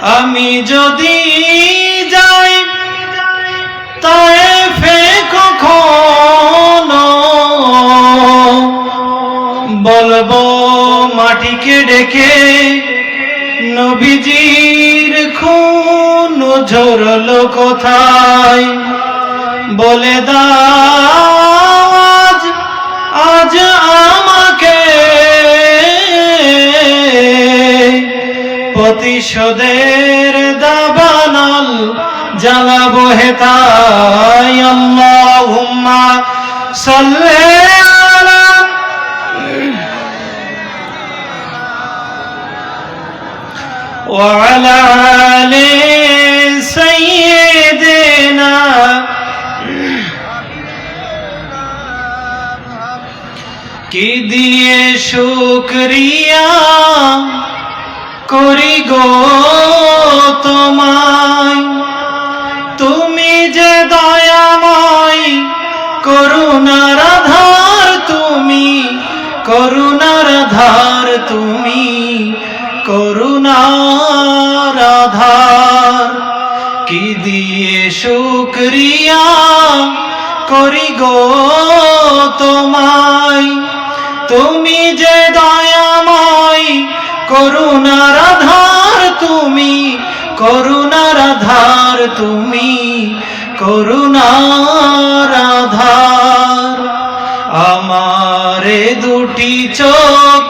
আমি যদি যাই তায়েফে কখনো, বলবো মাটিকে ডেকে নবীজির খুন ঝরলো কোথায়। বলে দাও আজ আমাকে প্রতিশোধের দাবানল জ্বালাবো হেতায়। আল্লাহুম্মা সাল্লি আলা ওয়া আলা আলি সাইয়্যিদিনা। কি দিয়ে শুকরিয়া করি গো তোমায়, তুমি যে দয়াময় করুণার আধার, তুমি করুণার আধার, তুমি করুণার আধার। কি দিয়ে শুকরিয়া করি গো তোমায়, তুমি যে দয়াময় করুণার আধার, তুমি করুণার আধার, তুমি করুণার আধার। আমারে দুটি চোখ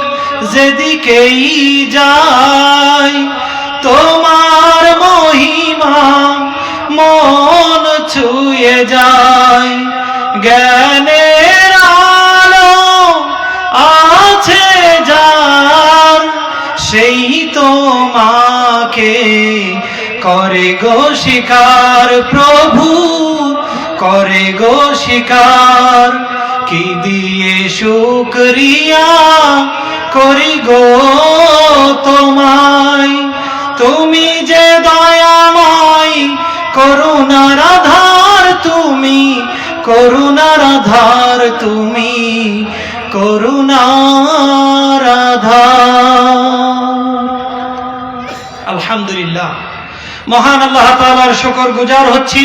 যেদিকেই যায়, তোমার মহিমা মন ছুঁয়ে যায়। জ্ঞানের আলো আছে যার, সেই তোমাকে করে গো স্বীকার, প্রভু করে গো স্বীকার। কি দিয়ে শুকরিয়া করি গো তোমায়, তুমি যে দয়াময় করুণার আধার, তুমি করুণার আধার, তুমি করুণার আধার। আলহামদুলিল্লাহ, মহান আল্লাহ তাআলার শুকর গুজার হচ্ছি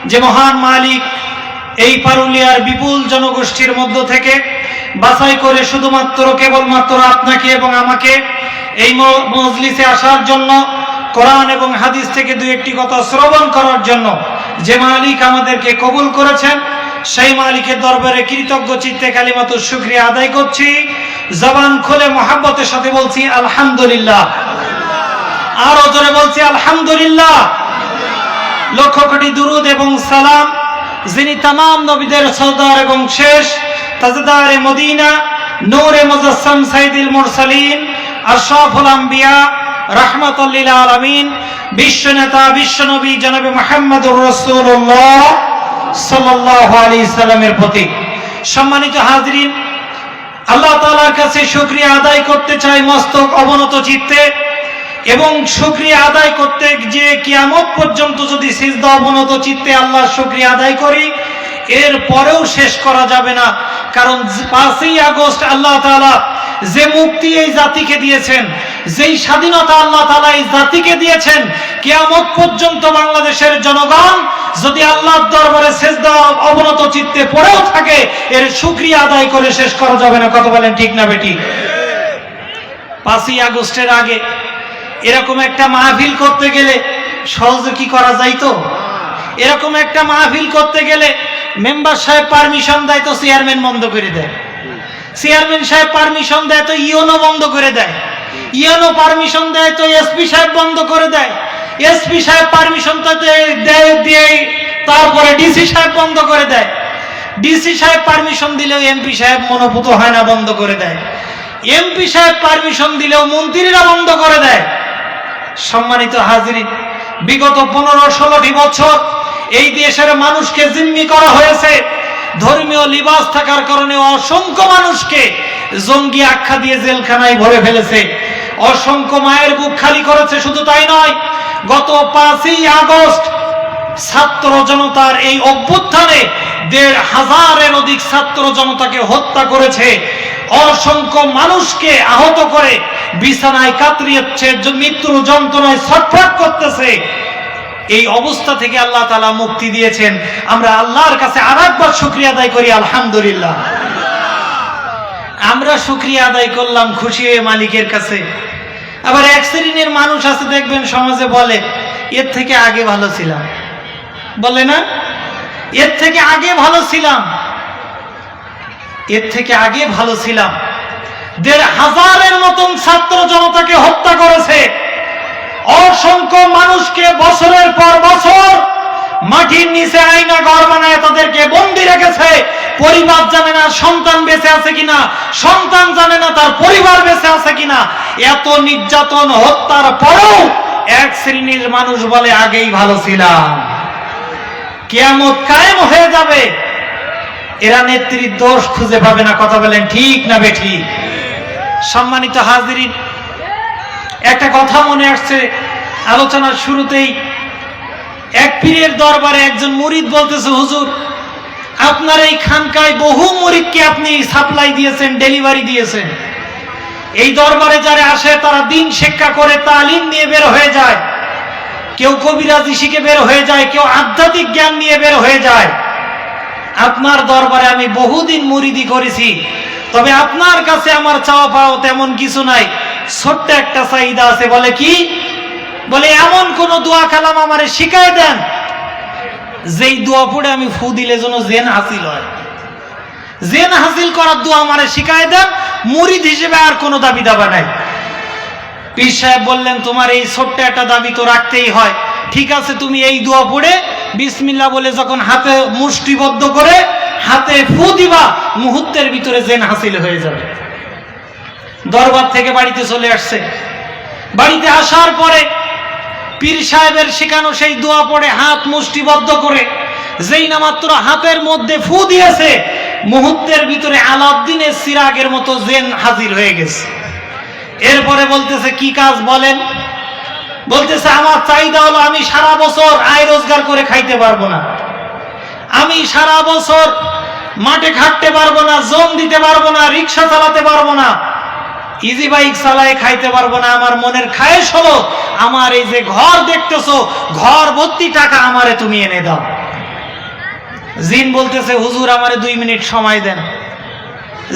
যে মহান মালিক এই পারুলিয়ার বিপুল জনগোষ্ঠীর মধ্য থেকে বাছাই করে শুধুমাত্র কেবলমাত্র আপনাকে এবং আমাকে এই মজলিসে আসার জন্য, কোরআন এবং হাদিস থেকে দুই একটি কথা শ্রবণ করার জন্য যে মালিক আমাদেরকে কবুল করেছেন, সেই মালিকের দরবারে কৃতজ্ঞ চিত্তে কালিমাতুশ শুকরিয়া আদায় করছি। জবান খুলে মহব্বতের সাথে বলছি আলহামদুলিল্লাহ। আরো জোরে বলছি আলহামদুলিল্লাহ। লক্ষ কোটি দুরুদ এবং সালাম যিনি তামাম নবীদের সরদার এবং শেষ তাজদারে মদিনা, নূরে মুজাসসাম সাইয়্যিদুল মুরসালিন, আশরাফুল আম্বিয়া, রাহমাতুল লিল আলামিন, বিশ্ব নেতা বিশ্বনবী জনাবে মুহাম্মদুর রাসূলুল্লাহ সাল্লাল্লাহু আলাইহি সাল্লামের প্রতি সম্মানিত হাজরিন, আল্লাহ তাআলার কাছে শুকরিয়া আদায় করতে চাই মস্তক অবনত চিত্তে, এবং শুকরিয়া আদায় করতে যে কিয়ামত পর্যন্ত যদি সিজদা অবনত চিত্তে আল্লাহর শুকরিয়া আদায় করি, এর পরেও শেষ করা যাবে না। কারণ 5ই আগস্ট আল্লাহ তাআলা যে মুক্তি এই জাতিকে দিয়েছেন, যেই স্বাধীনতা আল্লাহ তাআলা এই জাতিকে দিয়েছেন, কিয়ামত পর্যন্ত বাংলাদেশের জনগণ যদি আল্লাহর দরবারে সিজদা অবনত চিত্তে পড়েও থাকে, এর শুকরিয়া আদায় করে শেষ করা যাবে না। কত বলেন ঠিক না বেটি? 5ই আগস্টের আগে এরকম একটা মাহফিল করতে গেলে সহজে কি করা যাইতো? এরকম একটা মাহফিল করতে গেলে মেম্বার সাহেব পারমিশন দেয় তো চেয়ারম্যান বন্ধ করে দেয়, চেয়ারম্যান সাহেব পারমিশন দেয় তো ইওনো বন্ধ করে দেয়, ইওনো পারমিশন দেয় তো এসপি সাহেব বন্ধ করে দেয়, এসপি সাহেব পারমিশন দিয়ে তারপরে ডিসি সাহেব বন্ধ করে দেয়, ডিসি সাহেব পারমিশন দিলেও এমপি সাহেব মনোভূত হয় না, বন্ধ করে দেয়, এমপি সাহেব পারমিশন দিলেও মন্ত্রীরা বন্ধ করে দেয়। সম্মানিত হাজিরিন, বিগত 15-16টি বছর এই দেশের মানুষকে জিম্মি করা হয়েছে। ধর্মীয় লিবাস থাকার কারণে অসংখ্য মানুষকে জঙ্গি আখ্যা দিয়ে জেলখানায় ভরে ফেলেছে, অসংখ্য মায়ের বুক খালি করেছে। শুধু তাই নয়, গত 5ই আগস্ট ছাত্র জনতার এই অভ্যুত্থানে 1,500-এর অধিক ছাত্র জনতাকে হত্যা করেছে, অসংখ্য মানুষকে আহত করে বিছানায় কাতরিয়েছে, মৃত্যুর যন্ত্রণায় ছটফট করতেছে। এই অবস্থা থেকে আল্লাহ তাআলা মুক্তি দিয়েছেন। আমরা আল্লাহর কাছে আরেকবার শুকরিয়া আদায় করি, আলহামদুলিল্লাহ। আমরা শুকরিয়া আদায় করলাম খুশি হয়ে মালিকের কাছে। আবার এক শ্রেণীর মানুষ আছে দেখবেন সমাজে, বলে এর থেকে আগে ভালো ছিলাম, বলে না এর থেকে আগে ভালো ছিলাম, এর থেকে আগে ভালো ছিলাম। ১,৫০০-এর মতন ছাত্র জনতাকে হত্যা করেছে, অসংখ্য মানুষকে বছরের পর বছর মাটির নিচে আয়না ঘর বানায় তাদেরকে বন্দী রেখেছে। পরিবার জানে না সন্তান বেঁচে আছে কিনা, সন্তান জানে না তার পরিবার বেঁচে আছে কিনা। এত নির্যাতন হত্যার পরেও এক শ্রেণীর মানুষ বলে আগেই ভালো ছিলাম। কিয়ামত কায়েম হয়ে যাবে, এরা নেত্রীর দোষ খুঁজে পাবে না। কথা বলেন ঠিক না বেঠিক? সম্মানিত হাজিরিন, একটা কথা মনে আসছে আলোচনার শুরুতেই। এক পীরের দরবারে একজন মুরিদ বলতেছে, হুজুর আপনার এই খানকায় বহু মুরিদকে আপনি সাপ্লাই দিয়েছেন, ডেলিভারি দিয়েছেন। এই দরবারে যারা আসে তারা দিন শিক্ষা করে তালিম নিয়ে বের হয়ে যায়, কেউ কবিরাজি শিখে বের হয়ে যায়, কেউ আধ্যাত্মিক জ্ঞান নিয়ে বের হয়ে যায়। আপনার দরবারে আমি বহুদিন মুরিদি করেছি, তবে আপনার কাছে আমার চাওয়া পাওয়া তেমন কিছু নাই, ছোট্ট একটা চাহিদা আছে। বলে কি? বলে এমন কোন দোয়া কালাম আমারে শিখায় দেন যেই দোয়া পড়ে আমি ফু দিলে যেন জেন হাসিল হয়। জেন হাসিল করার দোয়া আমারে শিখায় দেন, মুরিদ হিসেবে আর কোনো দাবি দাবা নাই। পীর সাহেব বললেন, তোমার এই ছোট্ট একটা দাবি তো রাখতেই হয়। ঠিক আছে, তুমি এই দোয়া পড়ে বিসমিল্লাহ বলে যখন হাতে মুষ্টিবদ্ধ করে হাতে ফু দিবা, মুহূর্তের ভিতরে জেন হাসিল হয়ে যাবে। দরবার থেকে বাড়িতে চলে আসছে। বাড়িতে আসার পরে পীর সাহেবের শেখানো সেই দোয়া পড়ে হাত মুষ্টিবদ্ধ করে যেই না মাত্র হাতের মধ্যে ফু দিয়েছে, মুহূর্তের ভিতরে আলাউদ্দিনের চিরাগের মতো জেন হাজির হয়ে গেছে। এরপরে বলতেছে, কি কাজ বলেন? বলতেছে, আমার চাহিদা হলো আমি সারা বছর আয় রোজগার করে খাইতে পারবো না, আমি সারা বছর মাঠে খাটতে পারবো না, জম দিতে পারবো না, রিক্সা চালাতে পারবো না, ইজি বাইক চালায় খাইতে পারবো না। আমার মনের খায়েশ হলো আমার এই যে ঘর দেখতেছো, ঘর ভর্তি টাকা আমারে তুমি এনে দাও। জিন বলতেছে, হুজুর আমারে 2 মিনিট সময় দেন।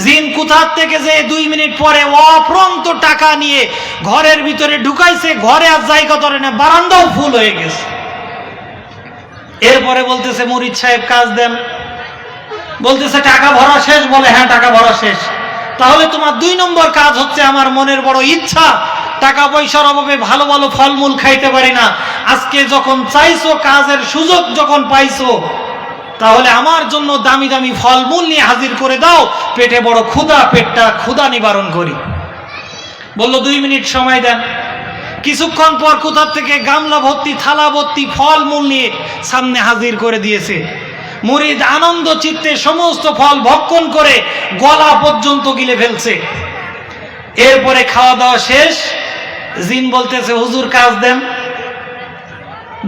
জিন কোথার থেকে যে 2 মিনিট পরে অফরন্ত টাকা নিয়ে ঘরের ভিতরে ঢুকাইছে, ঘরে আর জায়গা ধরে না, বারান্দাও ফুল হয়ে গেছে। এরপরে বলতেছে, মুরিদ সাহেব কাজ দেন। বলতেছে, টাকা ভরা শেষ? বলে হ্যাঁ টাকা ভরা শেষ। তাহলে তোমার 2 নম্বর কাজ হচ্ছে, আমার মনের বড় ইচ্ছা, টাকা পয়সার অভাবে ভালো ভালো ফলমূল খাইতে পারি না, আজকে যখন চাইছো, কাজের সুযোগ যখন পাইছো, তাহলে আমার জন্য দামি দামি ফলমূল নিয়ে হাজির করে দাও, পেটে বড় ক্ষুধা, পেটটা ক্ষুধা নিবারণ করি। বলল 2 মিনিট সময় দেন। কিছুক্ষণ পর কোথার থেকে গামলা ভর্তি, থালা ভর্তি ফলমূল নিয়ে সামনে হাজির করে দিয়েছে। মুরিদ আনন্দ চিত্তে সমস্ত ফল ভক্ষণ করে গলা পর্যন্ত গিলে ফেলছে। এরপরে খাওয়া দাওয়া শেষ। জিন বলতেছে, হুজুর কাজ দেন।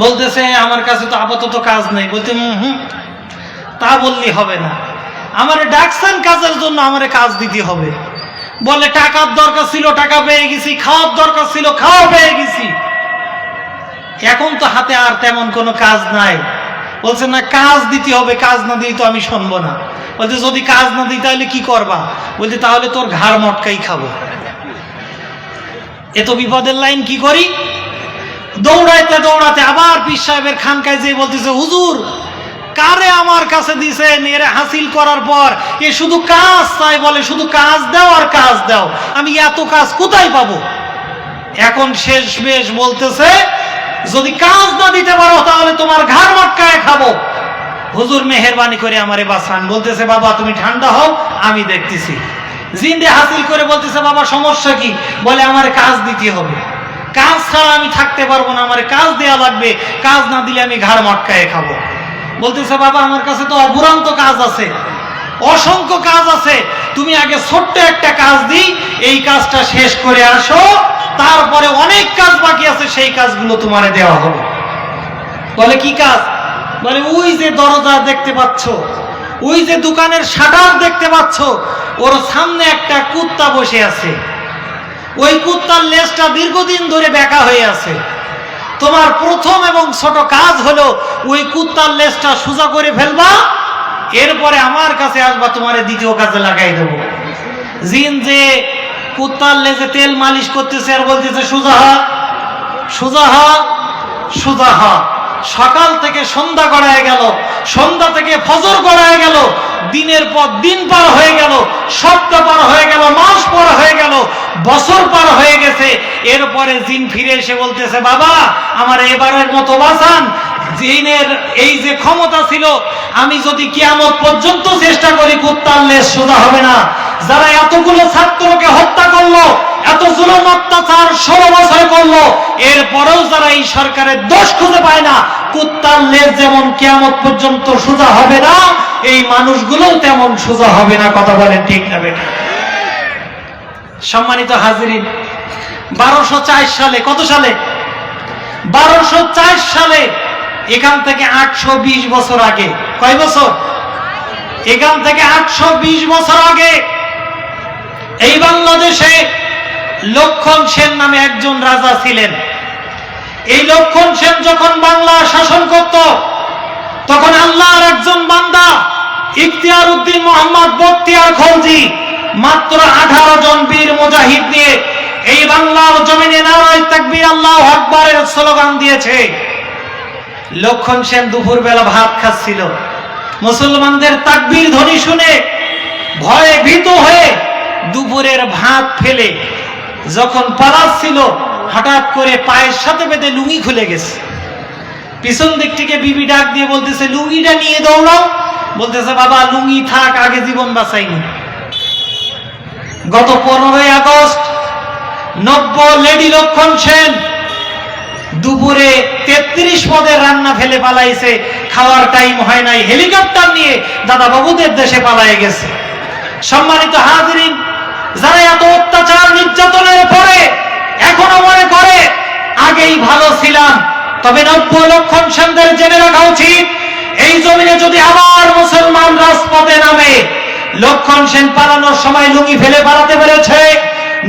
বলতেছে, আমার কাছে তো আপাতত কাজ নেই। বলতে, তা বললি হবে না, আমারে ডাকছেন কাজের জন্য, আমারে কাজ দিতে হবে। বলে, টাকার দরকার ছিল, টাকা পেয়ে গেছি, খাওয়ার দরকার ছিল, খাওয়া পেয়ে গেছি, এখন তো হাতে আর তেমন কোনো কাজ নাই। বলছে, না কাজ দিতে হবে, কাজ না দিই তো আমি শুনবো না। বলছে, যদি কাজ না দিই তাহলে কি করবা? বলছে, তাহলে তোর ঘাড় মটকাই খাবো। এত বিপদের লাইন, কি করি? দৌড়াইতে দৌড়াতে আবার পীর সাহেবের খানকায় যেয়ে বলতেছে, হুজুর কারে আমার কাছে দিছেন, এর হাসিল করার পর এ শুধু কাজ চাই, বলে শুধু কাজ দাও আর কাজ দাও, আমি এত কাজ কোথায় পাবো? এখন শেষ বেশ বলতেছে, যদি কাজ না দিতে পারো তাহলে তোমার ঘাড় মটকায় খাবো। হুজুর মেহেরবানি করে আমারে বাঁচান। বলতেছে, বাবা তুমি ঠান্ডা হও, আমি দেখতেছি। জিন্দে হাসিল করে বলতেছে, বাবা সমস্যা কি? বলে, আমার কাজ দিতে হবে, কাজ ছাড়া আমি থাকতে পারবো না, আমার কাজ দেয়া লাগবে, কাজ না দিলে আমি ঘাড় মটকায় খাবো। বলতেছে, বাবা আমার কাছে তো অফুরন্ত কাজ আছে, অসংখ্য কাজ আছে, তুমি আগে ছোট্ট একটা কাজ দিই, এই কাজটা শেষ করে আসো, তারপরে অনেক কাজ বাকি আছে, সেই কাজগুলো তোমারে দেওয়া হবে। বলে, কি কাজ? বলে, ওই যে দরজা দেখতে পাচ্ছ, ওই যে দোকানের শাটার দেখতে পাচ্ছ, ওর সামনে একটা কুত্তা বসে আছে, ওই কুত্তার লেজটা দীর্ঘদিন ধরে বেঁকা হয়ে আছে। তোমার প্রথম এবং ছোট কাজ হলো ওই কুত্তার লেজটা সোজা করে ফেলবা, এরপরে আমার কাছে আসবা, তোমার দ্বিতীয় কাজে লাগাই দেবো। জিন যে কুত্তার লেজে তেল মালিশ করতেছে আর বলতেছে সোজা হ, সোজা হ, সোজা হ। সকাল থেকে সন্ধ্যা গড়ায় গেল, সন্ধ্যা থেকে ফজর গড়ায় গেল, দিনের পর দিন পার হয়ে গেল, সপ্তাহ পার হয়ে গেল, মাস পার হয়ে গেল, বছর পার হয়ে গেছে। এরপরে জিন ফিরে এসে বলতেছে, বাবা আমার এবারের মতো বাঁচান। জিনের এই যে ক্ষমতা ছিল, আমি যদি কিয়ামত পর্যন্ত চেষ্টা করি কুত্তার লেজ সোজা হবে না। যারা এতগুলো ছাত্রকে হত্যা করলো, এত জুলুম অত্যাচার 16 বছরে করলো, এরপরেও যারা এই সরকারের দোষ খুঁজে পায় না, কুত্তার লেজ যেমন কিয়ামত পর্যন্ত সোজা হবে না, এই মানুষগুলোও তেমন সোজা হবে না। কথা বলেন ঠিক না বেটা? সম্মানিত হাজিরিন, 1204 সালে, কত সালে? 1204 সালে, এখান থেকে 820 বছর আগে, কয় বছর? এখান থেকে 820 বছর আগে এই বাংলাদেশে লক্ষণ সেন নামে একজন রাজা ছিলেন। এই লক্ষণ সেন যখন বাংলা শাসন করত, তখন আল্লাহর একজন বান্দা ইখতিয়ার উদ্দিন মোহাম্মদ বখতিয়ার খলজি মাত্র 18 জন বীর মুজাহিদ নিয়ে এই বাংলার জমিনে নারায়ে তাকবীর আল্লাহু আকবারের স্লোগান দিয়েছে। লক্ষণ সেন দুপুরবেলা ভাত খাচ্ছিল, মুসলমানদের তাকবীর ধ্বনি শুনে ভয়ে ভীত হয়ে দুপুরের ভাত ফেলে যখন পালাচ্ছিল, হঠাৎ করে পায়ের সাথে বেঁধে লুঙ্গি খুলে গেছে। পিছন দিক থেকে বিবি ডাক দিয়ে বলতেছে, লুঙ্গিটা নিয়ে দৌড়াও। বলতেছে, বাবা লুঙ্গি থাক, আগে জীবন বাঁচাইনি। গত 15ই আগস্ট নব্য লেডি লক্ষণ সেন দুপুরে 33 পদের রান্না ফেলে পালাইছে, খাওয়ার টাইম হয় নাই, হেলিকপ্টার নিয়ে দাদা বাবুদের দেশে পালায়ে গেছে। সম্মানিত হাজিরিন, যারা এত অত্যাচার নির্যাতনের পরে এখনো মনে করে আগেই ভালো ছিলাম, তবে নব্য লক্ষণ সেনদের জেনে রাখা উচিত, এই জমিনে যদি আবার মুসলমান রাজপথে নামে, লক্ষণ সেন পালানোর সময় লুঙ্গি ফেলে পালাতে পেরেছে।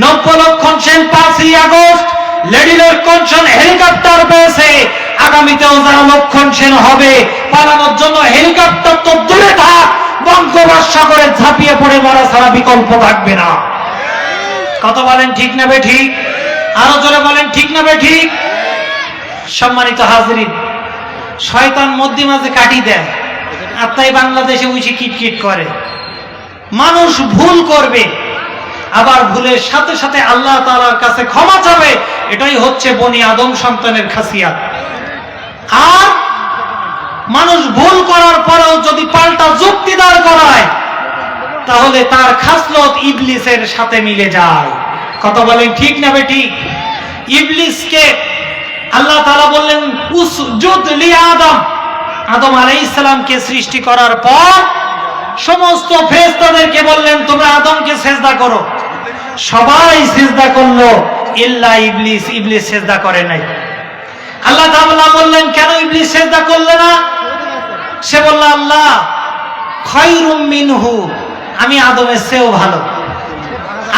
নব্য লক্ষণ সেন 5ই আগস্ট লেডি লক্ষণ সেন হেলিকপ্টার পেয়েছে। আগামীতেও যারা লক্ষণ সেন হবে, পালানোর জন্য হেলিকপ্টার তো দূরে থাক, বঙ্গোপসাগরে ঝাঁপিয়ে পড়ে মরা ছাড়া বিকল্প থাকবে না। কত বলেন ঠিক না বে ঠিক? আরো জোরে বলেন ঠিক না বে ঠিক? সম্মানিত হাজিরিন, শয়তান মধ্যে মাঝে কাটি দেয়, আর তাই বাংলাদেশে উঠে কিটকিট করে। মানুষ ভুল করবে, আবার ভুলের সাথে সাথে আল্লাহ তাআলার কাছে ক্ষমা চাবে, এটাই হচ্ছে বনি আদম সন্তানের খাসিয়াত। আর মানুষ ভুল করার পরেও যদি পাল্টা যুক্তি দাঁড় করায়, তাহলে তার খাসলত ইবলিসের সাথে মিলে যায়। কথা বলেন ঠিক না বেটি? ইবলিসকে আল্লাহ তাআলা বললেন, উসজুদ লি আদম। আদম আলাইহিস সালামকে সৃষ্টি করার পর সমস্ত ফেরেশতাদেরকে বললেন, তোমরা আদমকে সিজদা করো। সবাই সিজদা করলো, ইল্লা ইবলিস। ইবলিস সিজদা করে নাই। আল্লাহ তাআলা বললেন, কেন ইবলিস সিজদা করলে না? সে বলল, আল্লাহ খায়রুম মিনহু, আমি আদমের চেয়েও ভালো।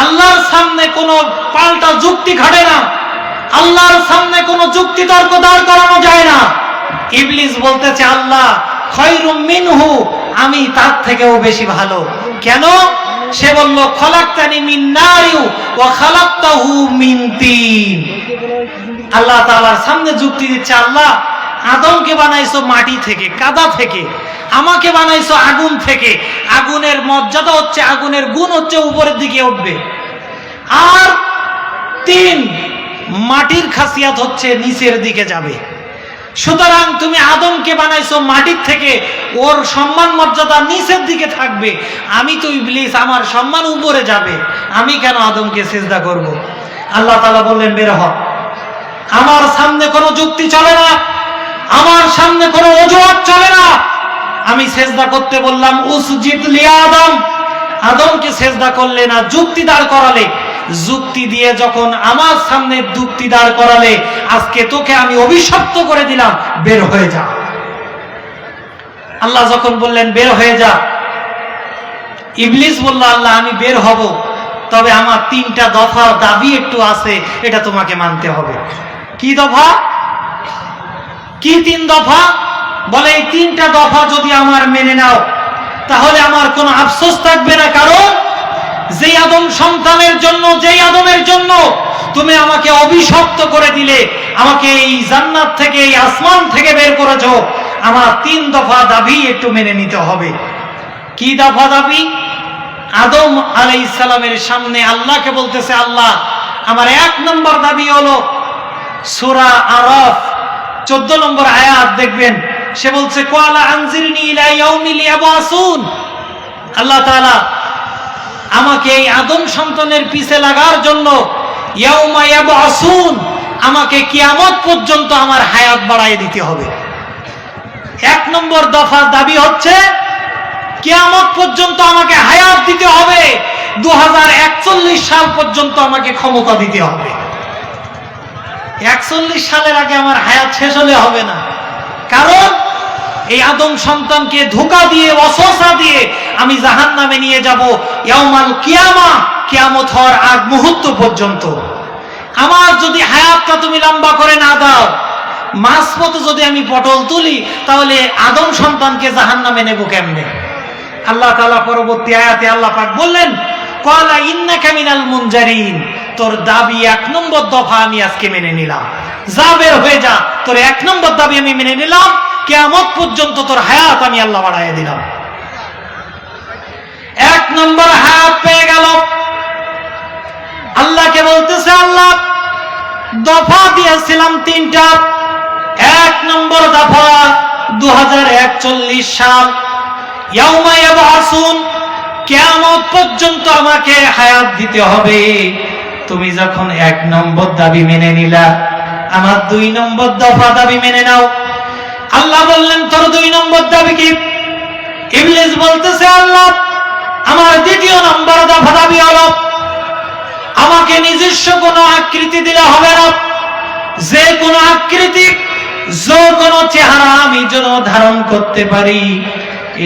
আল্লাহর সামনে কোনো পাল্টা যুক্তি খাটে না, আল্লাহর সামনে কোনো যুক্তি তর্ক দাঁড় করানো যায় না। ইবলিস বলতেছে, আল্লাহ খায়রুম মিনহু, আমি তার থেকেও বেশি ভালো। কেন? সে বলল, খলাকতানি মিন নারি ওয়া খালাকতাহু মিন তিন। আল্লাহ তাআলার সামনে যুক্তি দিচ্ছে, আল্লাহ আদমকে বানাইছো মাটি থেকে, কাদা থেকে, আমাকে বানাইছো আগুন থেকে। আগুনের মর্যাদা হচ্ছে, আগুনের গুণ হচ্ছে উপরের দিকে উঠবে, আর তিন মাটির খাসিয়াত হচ্ছে নিচের দিকে যাবে। সুতরাং তুমি আদমকে বানাইছো মাটির থেকে, ওর সম্মান মর্যাদা নিচের দিকে থাকবে। আমি তো ইবলিস, আমার সম্মান উপরে যাবে, আমি কেন আদমকে সিজদা করব? আল্লাহ তাআলা বললেন, বের হ, আমার সামনে কোনো যুক্তি চলে না, আমার সামনে কোনো অজুহাত চলে না। আমি সিজদা করতে বললাম, উসজিদ লি আদম, আদমকে সিজদা করলে না, যুক্তি দাঁড় করালে। যুক্তি দিয়ে যখন আমার সামনে যুক্তি দাঁড় করালে, আজকে তোকে আমি অভিশপ্ত করে দিলাম, বের হয়ে যা। আল্লাহ যখন বললেন বের হয়ে যা, ইবলিস বলল, আল্লাহ আমি বের হব, তবে আমার 3টা দফা দাবি একটু আছে, এটা তোমাকে মানতে হবে। কি দফা? কি 3 দফা? বলে এই 3টা দফা যদি আমার মেনে নাও তাহলে আমার কোনো আফসোস থাকবে না, কারণ যে আদম সন্তানের জন্য, যেই আদমের জন্য তুমি আমাকে অভিশপ্ত করে দিলে, আমাকে এই জান্নাত থেকে, এই আসমান থেকে বের করেছো, আমার 3 দফা দাবি একটু মেনে নিতে হবে। কি দফা দাবি? আদম আলাইহিস সালামের সামনে আল্লাহকে বলতেছে, আল্লাহ আমার 1 নম্বর দাবি হলো, সূরা আরাফ 14 নম্বর আয়াত দেখবেন, সে বলছে ক্বালা আনজিরনি ইলা ইয়াউমিল ইয়াবাসুন, আল্লাহ তাআলা আমাকে এই আদম সন্তানের পিছে লাগার জন্য, ইয়াউমা ইয়াবাসুন, আমাকে কিয়ামত পর্যন্ত আমার হায়াত বাড়ায় দিতে হবে। 1 নম্বর দফা দাবি হচ্ছে কিয়ামত পর্যন্ত আমাকে হায়াত দিতে হবে, 2041 সাল পর্যন্ত আমাকে ক্ষমতা দিতে হবে। 41 সালের আগে আমার হায়াত শেষ হলে হবে না, কারণ এই আদম সন্তানকে ধোঁকা দিয়ে, ওয়াসওয়াসা দিয়ে আমি জাহান্নামে নিয়ে যাব ইয়াউমাল কিয়ামা, কিয়ামত হওয়ার আগ মুহূর্ত পর্যন্ত। আমার যদি হায়াতটা তুমি লম্বা করে না দাও, মাঝপথে যদি আমি পটল তুলি, তাহলে আদম সন্তানকে জাহান্নামে নেব কেমনে? আল্লাহ তাআলা পরবর্তী আয়াতে আল্লাহ পাক বললেন, ক্বালা ইন্নাকা মিনাল মুনজারিন, তোর দাবি 1 নম্বর দফা আমি আজকে মেনে নিলাম, যা বের হয়ে যা, তোর 1 নম্বর দাবি আমি মেনে নিলাম, কিয়ামত পর্যন্ত তোর হায়াত আমি আল্লাহ বাড়াইয়া দিলাম। 1 নম্বর হায়াত পেয়ে গেল। আল্লাহকে বলতেছে, আল্লাহ দফা দিয়েছিলাম 3টা, 1 নম্বর দফা 2041 সাল, ইয়াউমা ইয়াবাসুন, কিয়ামত পর্যন্ত আমাকে হায়াত দিতে হবে। তুমি যখন 1 নম্বর দাবি মেনে নিলা, আমার 2 নম্বর দফা দাবি মেনে নাও। আল্লাহ বললেন, তোর 2 নম্বর দাবি কি? ইবলিস বলতেছে, আল্লাহ আমার 2য় নম্বর দফা দাবি হলো, আমাকে নিজস্ব কোনো আকৃতি দিলে হবে না, যে কোনো আকৃতি, যে কোনো চেহারা আমি যেন ধারণ করতে পারি,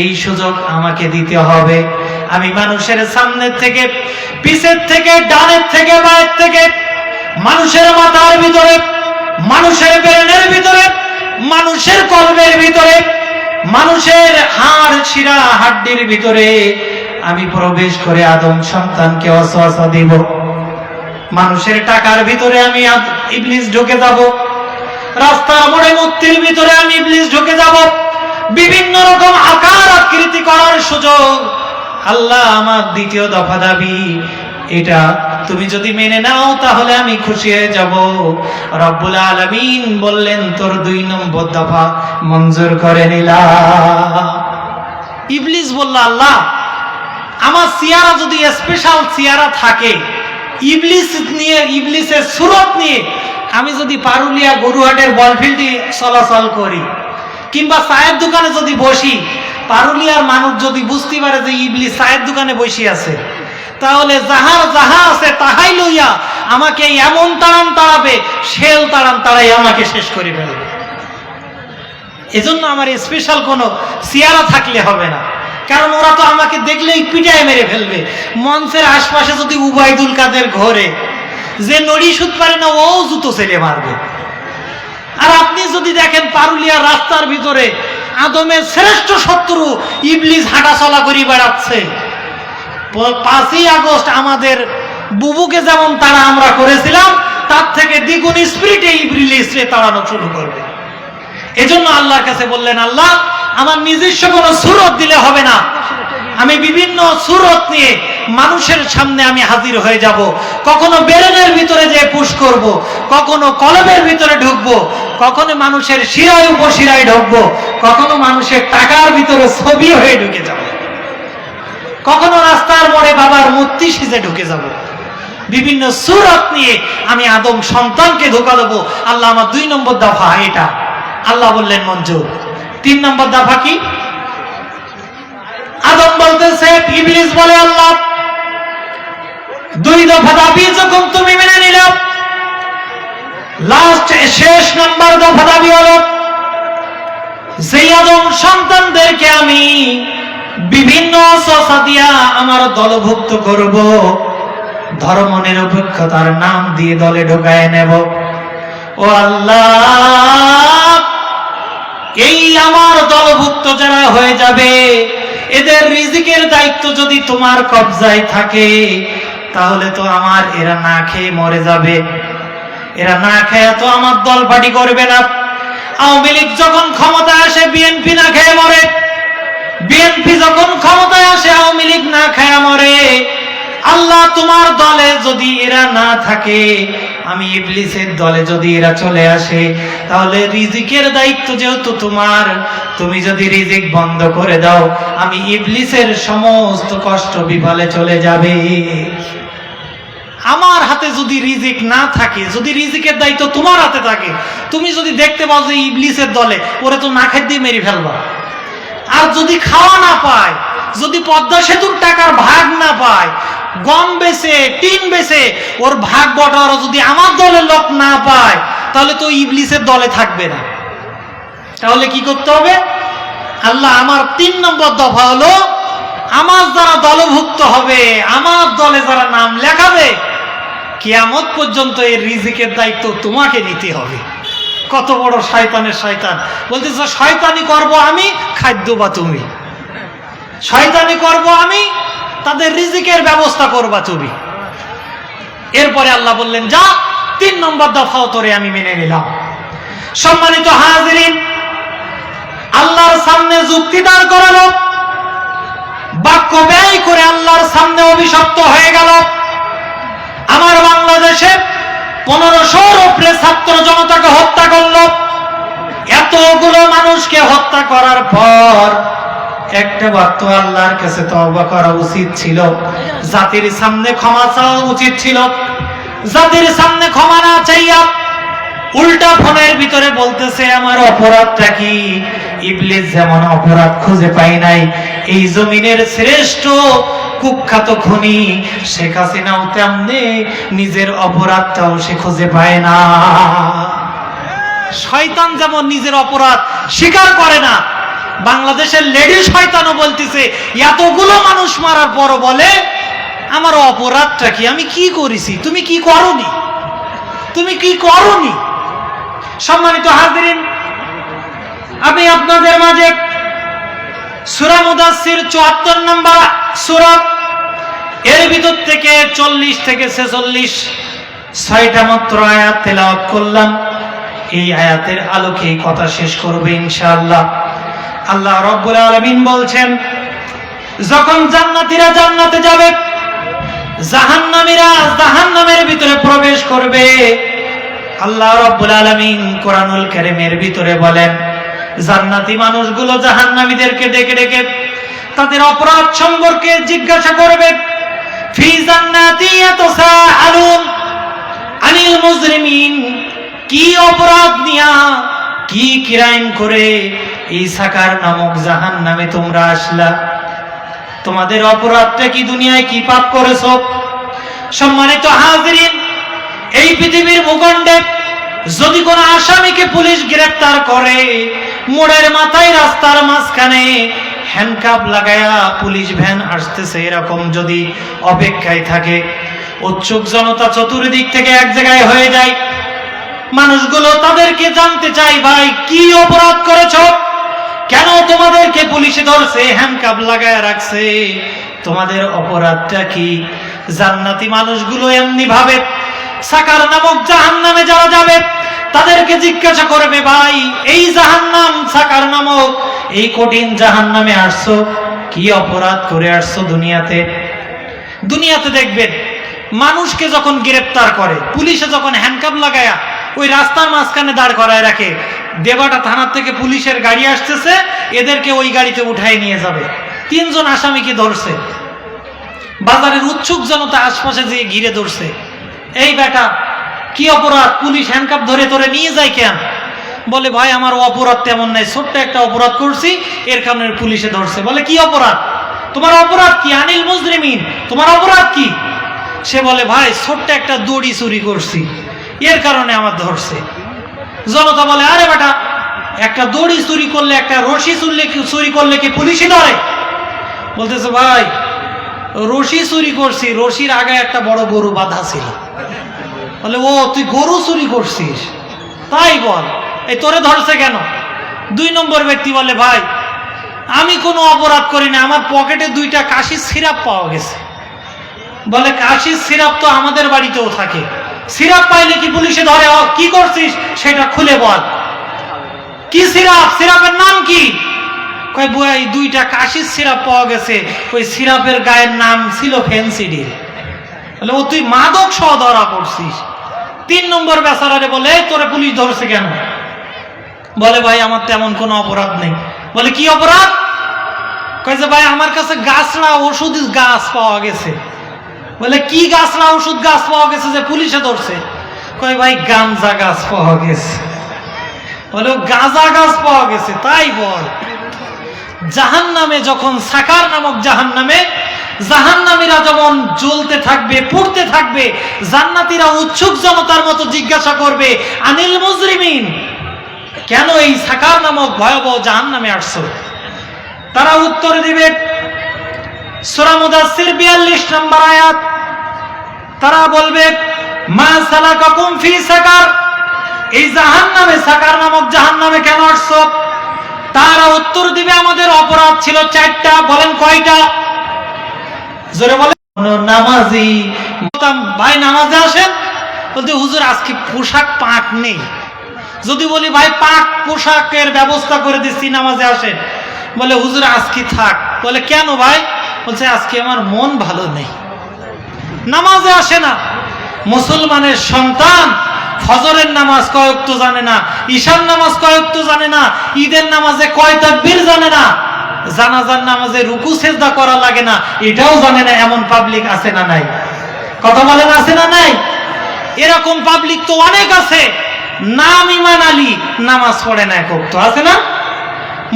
এই সুযোগ আমাকে দিতে হবে। আমি মানুষের সামনের থেকে, পিছের থেকে, ডানের থেকে, বাঁয়ের থেকে, মানুষের মাথার ভিতরে, মানুষের ব্রেনের ভিতরে, মানুষের কলবের ভিতরে, মানুষের হাড় শিরা হাড্ডির ভিতরে আমি প্রবেশ করে আদম সন্তানকে ওয়াসওয়াসা দিব। মানুষের টাকার ভিতরে আমি ইবলিস ঢুকে যাব, রাস্তার মোড়ে মূর্তির ভিতরে আমি ইবলিস ঢুকে যাব, বিভিন্ন রকম আকার আকৃতি করার সুযোগ আল্লাহ আমার 2য় দফা দাবি, এটা তুমি যদি মেনে নাও তাহলে আমি খুশি হয়ে যাব। রব্বুল আলামিন বললেন, তোর 2 নম্বর দফা মঞ্জুর করে নিলাম। ইবলিস বলল, আল্লাহ আমার চেহারা যদি স্পেশাল চেহারা থাকে, ইবলিস নিয়ে, ইবলিসের সুরত নিয়ে আমি যদি পারুলিয়া গরুহাটের বলফিল্ডে চলাচল করি, কিংবা চায়ের দোকানে যদি বসি, পারুলিয়ার মানুষ যদি বুঝতে পারে যে ইবলিস চায়ের দোকানে বসে আছে, তাহলে যাহার যাহা আছে তাহাই লইয়া আমাকে এমন তাড়ান তাড়াবে, শেল তাড়ান তাড়াই আমাকে শেষ করে ফেলবে। এজন্য আমার স্পেশাল কোনো চেহারা থাকলে হবে না, কারণ ওরা তো আমাকে দেখলেই পিটায় মেরে ফেলবে। মঞ্চের আশপাশে যদি উবাইদুল কাদের ঘরে, যে নড়ি সুদ পারে না, ও জুতো ছেলে মারবে। আর আপনি যদি দেখেন পারুলিয়ার রাস্তার ভিতরে আদমের শ্রেষ্ঠ শত্রু ইবলিস হাঁটা চলা করে বেড়াচ্ছে, 5ই আগস্ট আমাদের বুবুকে যেমন তারা আমরা করেছিলাম, তার থেকে দ্বিগুণ স্পিরিটে ইবলিসকে তাড়ানো শুরু করবে। এজন্য আল্লাহর কাছে বললেন, আল্লাহ আমার নিজস্ব কোনো সুরত দিলে হবে না, আমি বিভিন্ন সুরত নিয়ে মানুষের সামনে আমি হাজির হয়ে যাব। কখনো বেরেনের ভিতরে যে পুশ করব, কখনো কলবের ভিতরে ঢুকবো, কখনো মানুষের শিরায় উপশিরায় ঢুকবো, কখনো মানুষের টাকার ভিতরে ছবি হয়ে ঢুকে যাব, কখনো রাস্তার মোড়ে বাবার মূর্তি সেজে ঢুকে যাব। বিভিন্ন সুরত নিয়ে আমি আদম সন্তানকে ধোঁকা দেবো। আল্লাহ আমার 2 নম্বর দফা এটা। আল্লাহ বললেন মঞ্জুর। 3 নম্বর দফা কি? আদম বলতেছে, ইবলিস বলে, আল্লাহ 2 দফা দাবি যখন তুমি মেনে নিলে, লাস্ট শেষ নম্বর দফা দাবি হলো, যে আদম সন্তানদেরকে আমি বিভিন্ন ওয়াসওয়াসা দিয়া আমার দলভুক্ত করব, ধর্ম নিরপেক্ষতার নাম দিয়ে দলে ঢোকায় নেব। ও আল্লাহ, এই আমার দলভুক্ত যারা হয়ে যাবে, এদের রিজিকের দায়িত্ব যদি তোমার কবজায় থাকে, তাহলে তো আমার এরা না খেয়ে মরে যাবে। এরা না খেয়ে তো আমার দল পার্টি করবে না। আওয়ামী লীগ যখন ক্ষমতায় আসে বিএনপি না খেয়ে মরে, বিএনপি যখন ক্ষমতায় আসে আওয়ামী লীগ না খেয়ে মরে। আল্লাহ, তোমার দলে যদি এরা না থাকে, আমি ইবলিসের দলে যদি এরা চলে আসে, তাহলে রিজিকের দায়িত্ব যেহেতু তোমার, তুমি যদি রিজিক বন্ধ করে দাও, আমি ইবলিসের সমস্ত কষ্ট বিফলে চলে যাবে। আমার হাতে যদি রিজিক না থাকে, যদি রিজিকের দায়িত্ব তোমার হাতে থাকে, তুমি যদি দেখতে পাও যে ইবলিসের দলে, ওরা তো না খাই দিয়ে মেরে ফেলবা। আর যদি খাওয়া না পায়, যদি পদ্মা সেতুর টাকার ভাগ না পায়, গম বেচে টিন বেচে ওর ভাগ বটার যদি আমার দলের লোক না পায়, তাহলে তো ইবলিসের দলে থাকবে না। তাহলে কি করতে হবে? আল্লাহ, আমার 3 নম্বর দফা হলো, আমার যারা দলভুক্ত হবে, আমার দলে যারা নাম লেখাবে, কিয়ামত পর্যন্ত এর রিজিকের দায়িত্ব তোমাকে নিতে হবে। কত বড় শয়তানের শয়তান! বলতেছে শয়তানি করব আমি, খাদ্য বা তুমি। শয়তানি করব আমি, তাদের রিজিকের ব্যবস্থা করবা তুমি। এরপরে আল্লাহ বললেন, যা 3 নম্বর দফাও তোরে আমি মেনে নিলাম। সম্মানিত হাজিরিন, আল্লাহর সামনে যুক্তি দাঁড় করালো, বাক্য ব্যয় করে আল্লাহর সামনে অভিশপ্ত হয়ে গেল। আমার বাংলাদেশে 1500-র উপরে ছাত্র জনতাকে হত্যা করলো। এতগুলো মানুষকে হত্যা করার পর একটা বার তো আল্লাহর কাছে তওবা করা উচিত ছিল, জাতির সামনে ক্ষমা চাওয়া উচিত ছিল। জাতির সামনে ক্ষমা না চাইয়া উল্টা ফোনের ভিতরে বলতেছে আমার অপরাধটা কি? ইবলিস যেমন অপরাধ খুঁজে পাই নাই, এই জমিনের শ্রেষ্ঠ কুখ্যাত খুনি শেখ হাসিনাও তেমনি নিজের অপরাধটাও সে খুঁজে পায় না। শয়তান যেমন নিজের অপরাধ স্বীকার করে না, বাংলাদেশের লেডি শয়তানও বলতেছে এতগুলো মানুষ মারার পরও বলে আমার অপরাধটা কি, আমি কি করেছি, তুমি কি করনি, তুমি কি করনি। সম্মানিত হাজিরিন, আমি আপনাদের মাঝে সূরা মুদাসসির 74 নম্বর সূরা, এর ভিতর থেকে 40 থেকে 46 6টা মাত্র আয়াত তেলাওয়াত করলাম। এই আয়াতের আলোকে কথা শেষ করব ইনশাআল্লাহ। আল্লাহ রাব্বুল আলামিন বলছেন, যখন জান্নাতীরা জান্নাতে যাবে, জাহান্নামীরা জাহান্নামের ভিতরে প্রবেশ করবে, আল্লাহ রাব্বুল আলামিন কোরআনুল কারীমের ভিতরে বলেন, জান্নাতি মানুষগুলো জাহান্নামীদেরকে ডেকে ডেকে তাদের অপরাধ সম্পর্কে জিজ্ঞাসা করবে। ফি জান্নাতি ইয়াতাসাআলুন আনিল মুজরিমিন, কি অপরাধ নিয়া, কি ক্রাইম করে এই সাকার নামক জাহান্নামে তোমরা আসলা? তোমাদের অপরাধটা কি? দুনিয়ায় কি পাপ করেছো? সম্মানিত হাজিরিন, এই পৃথিবীর ভূখণ্ডে যদি কোনো আসামিকে পুলিশ গ্রেফতার করে, মোড়ের মাথায় রাস্তার মাঝখানে হ্যান্ডকাপ লাগায়া পুলিশ ভ্যান আসতেছে এরকম যদি অপেক্ষায় থাকে, উৎসুক জনতা চতুর্দিক থেকে এক জায়গায় হয়ে যায়। মানুষগুলো তাদেরকে জানতে চাই, ভাই কি অপরাধ করেছো? কেন তোমাদেরকে পুলিশে ধরছে, হ্যান্ডকাপ লাগায়া রাখছে? তোমাদের অপরাধটা কি? জান্নাতি মানুষগুলো এমনি ভাবে সাকার নামক জাহান্নামে যারা যাবে তাদেরকে জিজ্ঞাসা করবে, ভাই এই জাহান্নাম সাকার নামক এই কঠিন জাহান্নামে আসছো, কি অপরাধ করে আসছো দুনিয়াতে? দুনিয়াতে দেখবেন মানুষকে যখন গ্রেফতার করে, পুলিশে যখন হ্যান্ডকাপ লাগায়া ওই রাস্তার মাঝখানে দাঁড় করায় রাখে, দেবাটা থানার থেকে পুলিশের গাড়ি আসতেছে, এদেরকে ওই গাড়িতে উঠায় নিয়ে যাবে। 3 জন আসামিকে ধরছে, বাজারের উৎসুক জনতা আশপাশে যেয়ে ঘিরে ধরছে, এই বেটা কি অপরাধ, পুলিশ হ্যান্ডকাপ ধরে ধরে নিয়ে যায় কেন? বলে ভাই আমার অপরাধ তেমন নাই, ছোট্ট একটা অপরাধ করছি, এর কারণে পুলিশে ধরছে। বলে কি অপরাধ? তোমার অপরাধ কি? আনিল মুজরিমিন, তোমার অপরাধ কি? সে বলে ভাই ছোট্ট একটা দড়ি চুরি করছি, এর কারণে আমার ধরছে। জনতা বলে আরে বেটা, একটা দড়ি চুরি করলে, একটা রশি চুরি করলে কি পুলিশই ধরে? বলতেছে ভাই রশি চুরি করছি, রশির আগে একটা বড় গরু বাঁধা ছিল। বলে ও তুই গরু চুরি করছিস? তাই বল, এই তোরে ধরছে কেন? 2 নম্বর ব্যক্তি বলে ভাই আমি কোনো অপরাধ করি না, আমার পকেটে 2টা কাশির সিরাপ পাওয়া গেছে। বলে কাশির সিরাপ তো আমাদের বাড়িতেও থাকে, সিরাপ পাইলে কি পুলিশে ধরে? কি করছিস সেটা খুলে বল। কি সিরাপ? সিরাপের নাম কি? কই বই 2টা কাশির সিরাপ পাওয়া গেছে, ওই সিরাপের গায়ের নাম ছিল ফেন্সিডিল। বলে ও তুই মাদক সহ ধরা পড়ছিস। 3 নম্বর বেচারারে বলে তোরে পুলিশ ধরছে কেন? বলে ভাই আমার তেমন কোনো অপরাধ নেই। বলে কি অপরাধ? কই যে ভাই আমার কাছে গাছড়া ওষুধ গাছ পাওয়া গেছে। বলে কি গাছড়া ওষুধ গাছ পাওয়া গেছে যে পুলিশে ধরছে? কই ভাই গাঁজা গাছ পাওয়া গেছে। বলে গাঁজা গাছ পাওয়া গেছে, তাই বল। জাহান্নামে যখন সাকার নামক জাহান্নামীরা যেমন জ্বলতে থাকবে, পুড়তে থাকবে, জান্নাতীরা উৎসুক জনতার মতো জিজ্ঞাসা করবে আনিল মুজরিমিন, কেন এই সাকার নামক ভয়াবহ জাহান্নামে আসছো? তারা উত্তর দিবে সূরা মুদাসসির 42 নম্বর আয়াত। তারা বলবে মা সালাকাকুম ফি সাকার, এই জাহান্নামে সাকার নামক জাহান্নামে কেন আসছো? তারা উত্তর দিবে আমাদের অপরাধ ছিল 4টা। বলেন কয়টা? জোরে বলেন। নামাজি ভাই নামাজে আসেন, বলতে হুজুর আজকে পোশাক পাক নেই। যদি বলি ভাই পাক পোশাকের ব্যবস্থা করে দিচ্ছি নামাজে আসেন, বলে হুজুর আজকে থাক। বলে কেন ভাই? বলছে আজকে আমার মন ভালো নেই, নামাজে আসে না। মুসলমানের সন্তান ফজরের নামাজ কয় ওয়াক্ত জানে না, ঈশার নামাজ কয় ওয়াক্ত জানে না, ঈদের নামাজে কয় তাকবীর জানে না, জানাজার নামাজে রুকু সেজদা করা লাগে না এটাও জানে না। এমন পাবলিক আছে না নাই? কথা বলেন আছে না নাই? এরকম পাবলিক তো অনেক আছে। নাম ইমান আলী, নামাজ পড়ে না এক ওয়াক্ত, আছে না?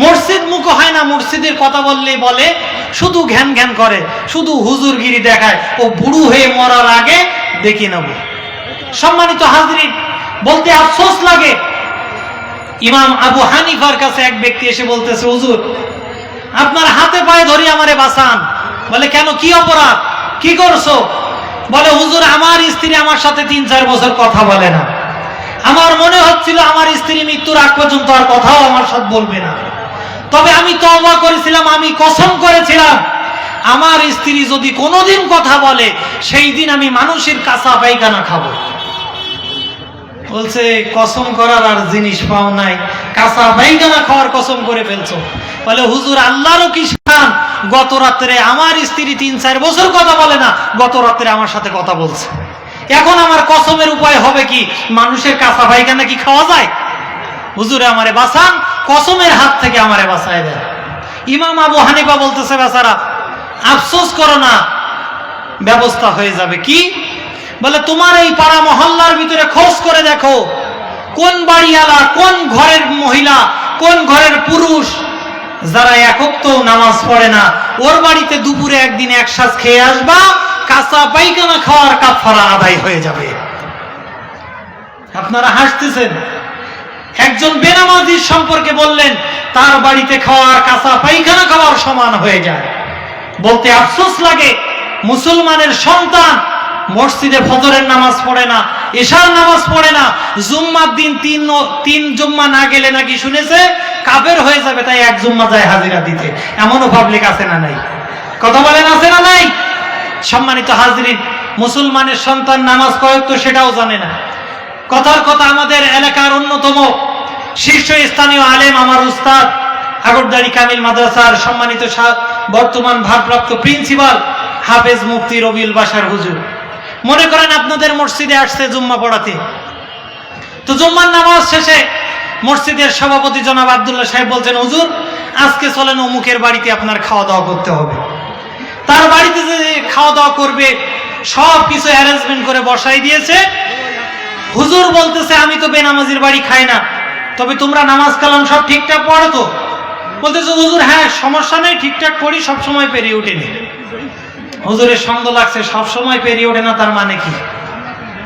মসজিদ মুখ হয় না, মসজিদের কথা বললেই বলে, শুধু ঘ্যান ঘ্যান করে, শুধু হুজুরগিরি দেখায়। ও বুড়ো হয়ে মরার আগে দেখি নেব। সম্মানিত হাজরিন, বলতে আফসোস লাগে, ইমাম আবু হানিফার কাছে এক ব্যক্তি এসে বলতেছে হুজুর আপনার হাতে পায়ে ধরি আমারে বাঁচান। বলে কেন, কি অপরাধ, কি করছো? বলে হুজুর আমার স্ত্রী আমার সাথে 3-4 বছর কথা বলে না, আমার মনে হচ্ছিল আমার স্ত্রী মৃত্যুর আগ পর্যন্ত আর কথাও আমার সাথে বলবে না। তবে আমি তওবা করেছিলাম, আমি কসম করেছিলাম আমার স্ত্রী যদি কোনোদিন কথা বলে সেই দিন আমি মানুষের কাঁচা পায়খানা খাবো। বলছে কসম করার আর জিনিস পাও নাই, কাঁচা পায়খানা খাওয়ার কসম করে ফেলছো। বলে হুজুর আল্লাহরও কি শান, গত রাত্রে আমার স্ত্রী 3-4 বছর কথা বলে না, গত রাত্রে আমার সাথে কথা বলছে। এখন আমার কসমের উপায় হবে কি, মানুষের কাঁচা পায়খানা কি খাওয়া যায়? হুজুরে আমারে বাঁচান, কসমের হাত থেকে আমারে বাঁচায় দেন। ইমাম আবু হানিফা বলতেছে বেচারা আফসোস করো না, ব্যবস্থা হয়ে যাবে। কি? বলে তোমার এই পাড়া মহল্লার ভিতরে খোঁজ করে দেখো কোন বাড়িওয়ালা, কোন ঘরের মহিলা, কোন ঘরের পুরুষ যারা এক ওয়াক্ত নামাজ পড়ে না, ওর বাড়িতে দুপুরে একদিন এক সাজ খেয়ে আসবা, কাঁচা পায়খানা খাওয়ার কাফারা আদায় হয়ে যাবে। আপনারা হাসতেছেন, একজন বেনামাজির সম্পর্কে বললেন তার বাড়িতে খাওয়ার কাঁচা পায়খানা খাওয়ার সমান হয়ে যায়। বলতে আফসোস লাগে, মুসলমানের সন্তান মসজিদে ফজরের নামাজ পড়ে না, এশার নামাজ পড়ে না, জুম্মার দিন তিন জুম্মা না গেলে নাকি শুনেছে কাফের হয়ে যাবে, তাই 1 জুম্মা যায় হাজিরা দিতে। এমনও পাবলিক আছে না নাই? কথা বলেন আছে না নাই? সম্মানিত হাজরিন, মুসলমানের সন্তান নামাজ কয় ওয়াক্ত সেটাও জানে না। কথার কথা আমাদের এলাকার অন্যতম শীর্ষস্থানীয় আলেম আমার উস্তাদ আগরদাড়ি কামিল মাদ্রাসার সম্মানিত বর্তমান ভারপ্রাপ্ত প্রিন্সিপাল হাফেজ মুফতি রবিউল বাশার হুজুর, মনে করেন আপনাদের মসজিদে আসছে জুম্মা পড়াতে। তো জুম্মার নামাজ শেষে মসজিদের সভাপতি জনাব আব্দুল্লাহ সাহেব বলছেন হুজুর আজকে চলেন অমুকের বাড়িতে আপনার খাওয়া দাওয়া করতে হবে। তার বাড়িতে যে খাওয়া দাওয়া করবে সব কিছু অ্যারেঞ্জমেন্ট করে বসাই দিয়েছে। হুজুর বলতেছে আমি তো বেনামাজির বাড়ি খাই না, তবে তোমরা নামাজ কালাম সব ঠিকঠাক পড়ো তো? বলতেছে হুজুর হ্যাঁ সমস্যা নেই, ঠিকঠাক পড়ি, সবসময় পেরিয়ে ওঠেনি। হুজুরের সন্দেহ লাগছে, সবসময় পেরিয়ে ওঠে না তার মানে কি?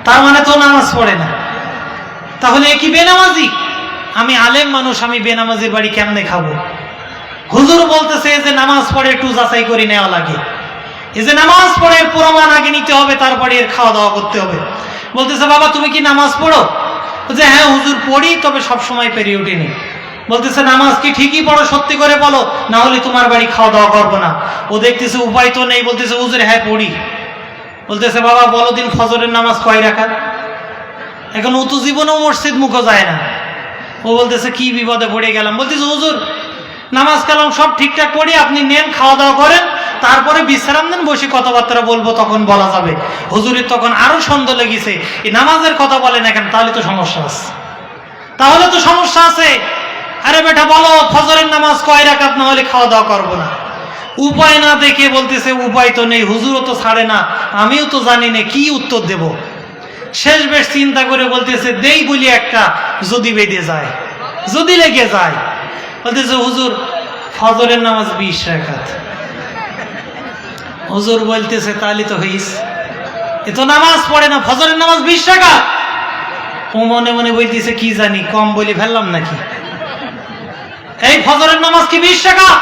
তার মানে তো নামাজ পড়ে না। তাহলে এ কি বেনামাজি? আমি আলেম মানুষ, আমি বেনামাজির বাড়ি কেমনে খাবো? হুজুর বলতেছে যে নামাজ পড়ে একটু যাচাই করে নেওয়া লাগে। এই যে নামাজ পড়ে প্রমাণ আগে নিতে হবে, তারপরে এর খাওয়া দাওয়া করতে হবে। বলতেছে বাবা তুমি কি নামাজ পড়ো? বলছে হ্যাঁ হুজুর পড়ি, তবে সবসময় পেরিয়ে উঠিনি। বলতেছে নামাজ কি ঠিকই পড়ো? সত্যি করে বলো, না হলে তোমার বাড়ি খাওয়া দাওয়া করবো না। ও দেখতেছে উপায় তো নেই, বলতেছে হুজুর হ্যাঁ পড়ি। বলতেছে বাবা বলো দিন ফজরের নামাজ কয় রাকাত? এখন ও তো জীবনেও মসজিদ মুখো যায় না। ও বলতেছে কি বিপদে পড়ে গেলাম। বলতেছে হুজুর নামাজ কালাম সব ঠিকঠাক পড়ি, আপনি নেন খাওয়া দাওয়া করেন, তারপরে বিশ্রাম দেন, বসে কথাবার্তা বলবো, তখন বলা যাবে। হুজুরের তখন আরো সন্দেহ লেগেছে, এই নামাজের কথা বলে না কেন? তাহলে তো সমস্যা আছে, তাহলে তো সমস্যা আছে। আরে বেটা বলো ফজরের নামাজ কয় রাকাত, না হলে খাওয়া দাওয়া করবো না। উপায় না দেখে বলতেছে উপায় তো নেই, হুজুরও তো ছাড়ে না, আমিও তো জানি না কি উত্তর দেব। শেষ বেশ চিন্তা করে বলতেছে দেই বলি একটা, যদি বেঁধে যায়, যদি লেগে যায়। বলতেছে হুজুর ফজরের নামাজ 20 রাকাত। হুজুর বলতেছে তাহলে তো হইস, এ তো নামাজ পড়ে না, ফজরের নামাজ 20 রাকাত। ও মনে মনে বলতেছে কি জানি কম বলি ফেললাম নাকি, এই ফজরের নামাজ কি 20 রাকাত?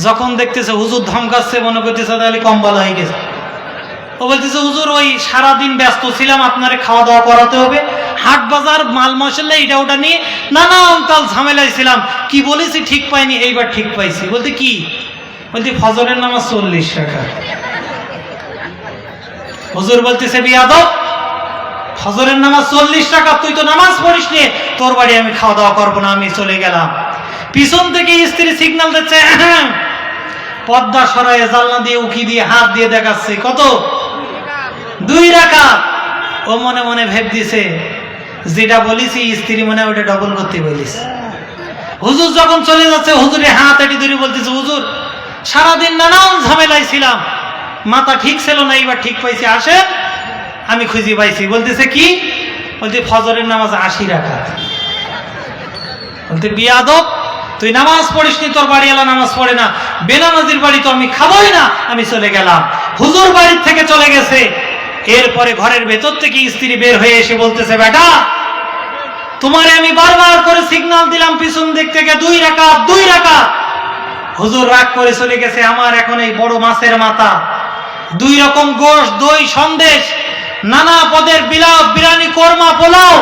যখন দেখতেছে হুজুর ধমকাচ্ছে, মনে করতেছে তাহলে কম বলা হয়ে গেছে। ও বলতেছে হুজুর ওই সারাদিন ব্যস্ত ছিলাম, আপনারে খাওয়া দাওয়া করাতে হবে, হাট বাজার মাল মশলা এটা ওটা নিয়ে নানান কাল ঝামেলায় ছিলাম, কি বলেছি ঠিক পাইনি, এইবার ঠিক পাইছি। বলতে কি? বলতে ফজরের নামাজ 40 রাকাত। হুজুর বলতেছে বিয়াদব, ফজরের নামাজ 40 রাকাত, তুই তো নামাজ পড়িস নি, তোর বাড়ি আমি খাওয়া দাওয়া করবো না, আমি চলে গেলাম। পিছন থেকে স্ত্রী সিগন্যাল দিচ্ছে, পর্দা সরায়ে জানলা দিয়ে উকি দিয়ে হাত দিয়ে দেখাচ্ছে কত, 2 রাকাত। ও মনে মনে ভেব দিছে যেটা বলিছি স্ত্রী মনে ওটা ডবল করতে বলিস। হুজুর যখন চলে যাচ্ছে, হুজুরে হাত এটি ধরে বলতেছে হুজুর সারাদিন নানান ঝামেলায় ছিলাম, মাথা ঠিক ছিল না, এইবার ঠিক পাইছি, আসেন আমি খুঁজে পাইছি। বলতেছে কি? বলতে ফজরের নামাজ 80 রাকাত। বলতে বিয়াদব, তুই নামাজ পড়িস নি, তোর বাড়িওয়ালা নামাজ পড়ে না, বেনামাজির বাড়ি তো আমি খাবোই না, আমি চলে গেলাম। হুজুর বাড়ির থেকে চলে গেছে। এরপরে ঘরের ভেতর থেকে স্ত্রী বের হয়ে এসে বলতেছে বেটা তোমারে আমি বারবার করে সিগন্যাল দিলাম পিছন দিক থেকে 2 রাকাত 2 রাকাত। হুজুর রাগ করে চলে গেছে। আমার এখন এই বড় মাছের মাথা, 2 রকম গোশ, দই, সন্দেশ, নানা পদের বিলাপ, বিরিয়ানি, কোরমা, পোলাও,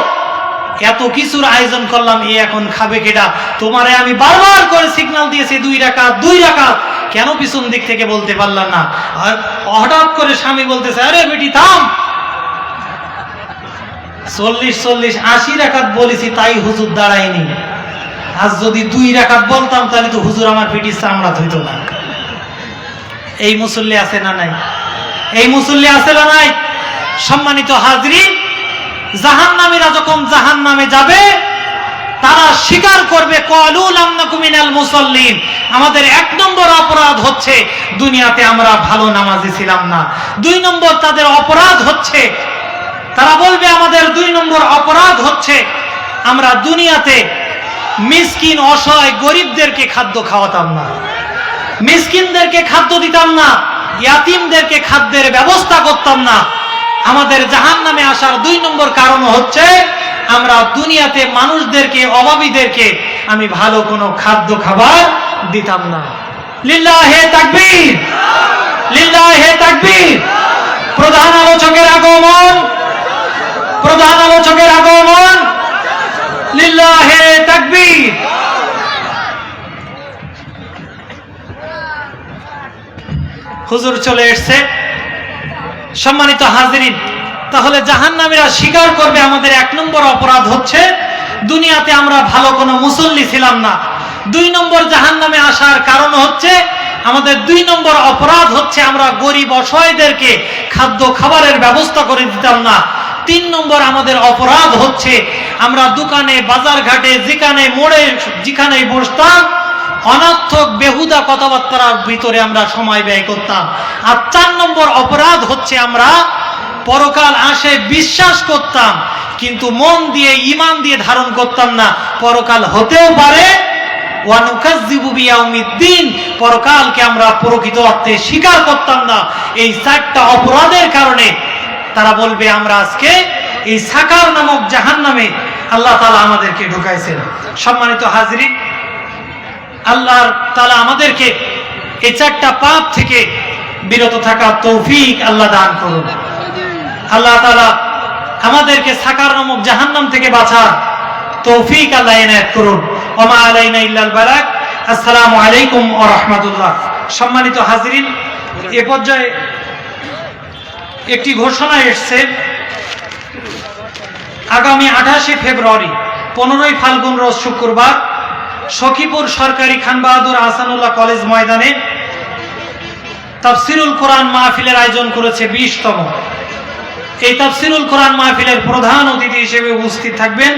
এত কিছুর আয়োজন করলাম, এ এখন খাবে কেডা? তোমারে আমি বারবার করে সিগন্যাল দিয়েছি 2 রাকাত 2 রাকাত, কেন পিছন দিক থেকে বলতে পারলাম না? আর হঠাৎ করে স্বামী বলতেছে আরে বেটি থাম, 40 80 রাকাত বলেছি তাই হুজুর দাঁড়ায়নি, আজ যদি 2 রাকাত বলতাম তাহলে তো হুজুর আমার পেটির চামড়া ধুইত না। এই মুসল্লি আছে না নাই? এই মুসল্লি আছে না নাই? সম্মানিত হাজরিন, জাহান্নামীরা যখন জাহান্নামে যাবে তারা স্বীকার করবে ক্বালু লাম নাকু মিনাল মুসাল্লিন, আমাদের 1 নম্বর অপরাধ হচ্ছে দুনিয়াতে আমরা ভালো নামাজি ছিলাম না। 2 নম্বর তাদের অপরাধ হচ্ছে, তারা বলবে আমাদের 2 নম্বর অপরাধ হচ্ছে আমরা দুনিয়াতে মিসকিন, অসহায়, গরিবদেরকে খাদ্য খাওয়াতাম না, মিসকিনদেরকে খাদ্য দিতাম না, ইয়াতিমদেরকে খাদ্যের ব্যবস্থা করতাম না। আমাদের জাহান্নামে আসার 2 নম্বর কারণ হচ্ছে আমরা দুনিয়াতে মানুষদেরকে, অভাবীদেরকে আমি ভালো কোনো খাদ্য খাবার দিতাম না। লিল্লাহে তাকবীর, লিল্লাহে তাকবীর। প্রধান আলোচকের আগমন, প্রধান আলোচকের আগমন, লিল্লাহে তাকবীর। হুজুর চলে এসেছে। সম্মানিত হাজিরিন, তাহলে জাহান্নামীরা স্বীকার করবে আমাদের 1 নম্বর অপরাধ হচ্ছে দুনিয়াতে আমরা ভালো কোনো মুসল্লি ছিলাম না। 2 নম্বর জাহান্নামে আসার কারণ হচ্ছে আমাদের 2 নম্বর অপরাধ হচ্ছে আমরা গরিব অসহায়দেরকে খাদ্য খাবারের ব্যবস্থা করে দিতাম না। 3 নম্বর আমাদের অপরাধ হচ্ছে আমরা দোকানে, বাজার ঘাটে, যেখানে মোড়ে যেখানে বসতাম অনর্থক বেহুদা কথাবার্তার ভিতরে আমরা সময় ব্যয় করতাম। আর 4 নম্বর অপরাধ হচ্ছে আমরা পরকাল আসে বিশ্বাস করতাম, কিন্তু মন দিয়ে, ঈমান দিয়ে ধারণ করতাম না। পরকাল হতেও পারে, ওয়া নুকাজ্জিবু বিয়াউমিদ্দিন, পরকালকে আমরা প্রকৃত অর্থে স্বীকার করতাম না। এই 4টা অপরাধের কারণে তারা বলবে আমরা আজকে এই সাকার নামক জাহান্নামে আল্লাহ তাআলা আমাদেরকে ঢুকাইছেন। সম্মানিত হাজরিন, আল্লাহ তাআলা আমাদেরকে এই চারটা পাপ থেকে বিরত থাকা তৌফিক আল্লাহ দান করুন। আল্লাহ তাআলা আমাদেরকে সাকার নামক জাহান্নাম থেকে বাঁচার তৌফিক আল্লাহ এনায়েত করুন। ওমা আলাইনা ইল্লাল বালাগ। আসসালামু আলাইকুম ওয়া রাহমাতুল্লাহ। সম্মানিত হাজিরিন, এ পর্যায়ে একটি ঘোষণা এসেছে, আগামী 28 ফেব্রুয়ারি 15ই ফাল্গুন রোজ শুক্রবার সখীপুর সরকারি খান বাহাদুর আহসানুল্লাহ কলেজ ময়দানে তাফসিরুল কোরআন মাহফিলের আয়োজন করেছে 20তম। এই তাফসিরুল কোরআন মাহফিলের প্রধান অতিথি হিসেবে উপস্থিত থাকবেন